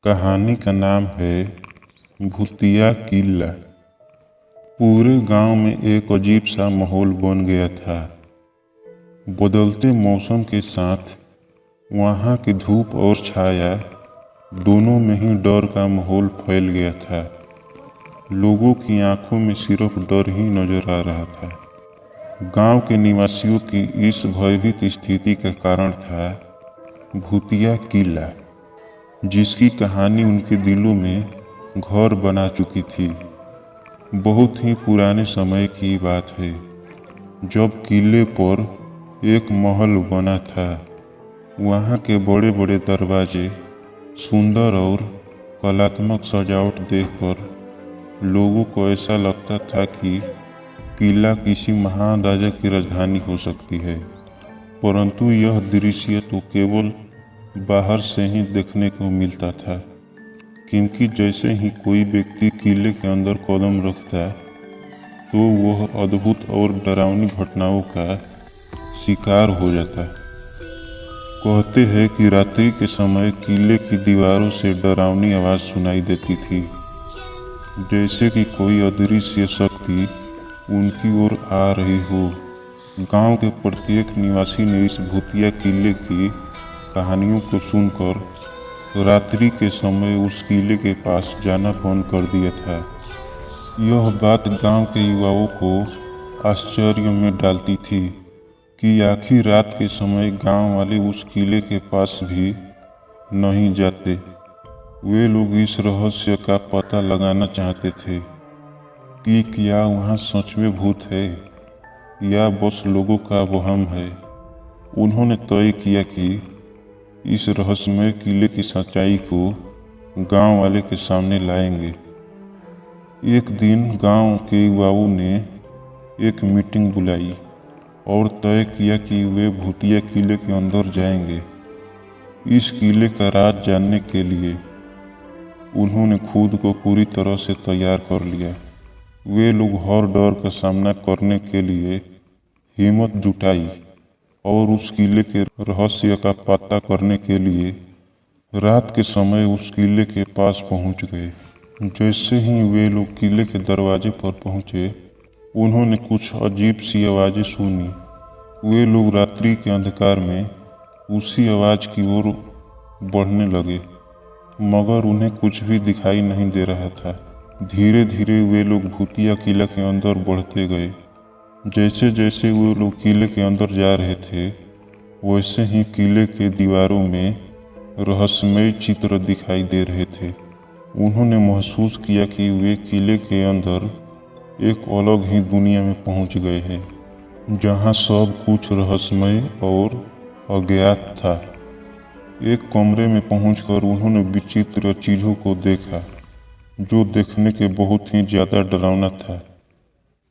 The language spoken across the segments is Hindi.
कहानी का नाम है भूतिया किला। पूरे गांव में एक अजीब सा माहौल बन गया था। बदलते मौसम के साथ वहां की धूप और छाया दोनों में ही डर का माहौल फैल गया था। लोगों की आंखों में सिर्फ डर ही नजर आ रहा था। गांव के निवासियों की इस भयभीत स्थिति का कारण था भूतिया किला, जिसकी कहानी उनके दिलों में घर बना चुकी थी। बहुत ही पुराने समय की बात है, जब किले पर एक महल बना था। वहाँ के बड़े बड़े दरवाजे, सुंदर और कलात्मक सजावट देखकर लोगों को ऐसा लगता था कि किला किसी महान राजा की राजधानी हो सकती है। परंतु यह दृश्य तो केवल बाहर से ही देखने को मिलता था, क्योंकि जैसे ही कोई व्यक्ति किले के अंदर कदम रखता तो वह अद्भुत और डरावनी घटनाओं का शिकार हो जाता। कहते हैं कि रात्रि के समय किले की दीवारों से डरावनी आवाज़ सुनाई देती थी, जैसे कि कोई अदृश्य शक्ति उनकी ओर आ रही हो। गांव के प्रत्येक निवासी ने इस भूतिया किले की कहानियों को सुनकर रात्रि के समय उस किले के पास जाना बंद कर दिया था। यह बात गांव के युवाओं को आश्चर्य में डालती थी कि आखिर रात के समय गांव वाले उस किले के पास भी नहीं जाते। वे लोग इस रहस्य का पता लगाना चाहते थे कि क्या वहाँ सच में भूत है या बस लोगों का वहम है। उन्होंने तय किया कि इस रहस्यमय किले की सच्चाई को गांव वाले के सामने लाएंगे। एक दिन गांव के युवाओं ने एक मीटिंग बुलाई और तय किया कि वे भूतिया किले के अंदर जाएंगे। इस किले का राज जानने के लिए उन्होंने खुद को पूरी तरह से तैयार कर लिया। वे लोग हर डर का सामना करने के लिए हिम्मत जुटाई और उस किले के रहस्य का पता करने के लिए रात के समय उस किले के पास पहुंच गए। जैसे ही वे लोग किले के दरवाजे पर पहुंचे, उन्होंने कुछ अजीब सी आवाज़ें सुनी। वे लोग रात्रि के अंधकार में उसी आवाज़ की ओर बढ़ने लगे, मगर उन्हें कुछ भी दिखाई नहीं दे रहा था। धीरे धीरे वे लोग भूतिया किला के अंदर बढ़ते गए। जैसे जैसे वे लोग किले के अंदर जा रहे थे, वैसे ही किले के दीवारों में रहस्यमय चित्र दिखाई दे रहे थे। उन्होंने महसूस किया कि वे किले के अंदर एक अलग ही दुनिया में पहुंच गए हैं, जहां सब कुछ रहस्यमय और अज्ञात था। एक कमरे में पहुंचकर उन्होंने विचित्र चीज़ों को देखा, जो देखने के बहुत ही ज़्यादा डरावना था।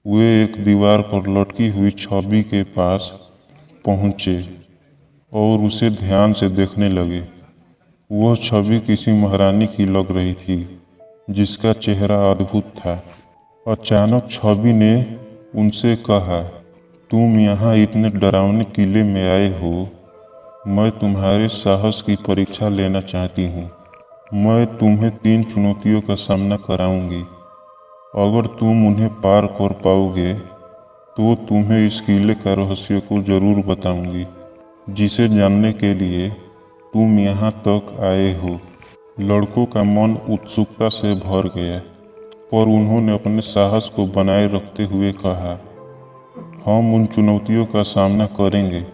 वे एक दीवार पर लटकी हुई छवि के पास पहुंचे और उसे ध्यान से देखने लगे। वह छवि किसी महारानी की लग रही थी, जिसका चेहरा अद्भुत था। अचानक छवि ने उनसे कहा, तुम यहाँ इतने डरावने किले में आए हो। मैं तुम्हारे साहस की परीक्षा लेना चाहती हूँ। मैं तुम्हें 3 चुनौतियों का सामना कराऊंगी। अगर तुम उन्हें पार कर पाओगे तो तुम्हें इस किले का रहस्य को जरूर बताऊंगी, जिसे जानने के लिए तुम यहाँ तक आए हो। लड़कों का मन उत्सुकता से भर गया, पर उन्होंने अपने साहस को बनाए रखते हुए कहा, हम उन चुनौतियों का सामना करेंगे,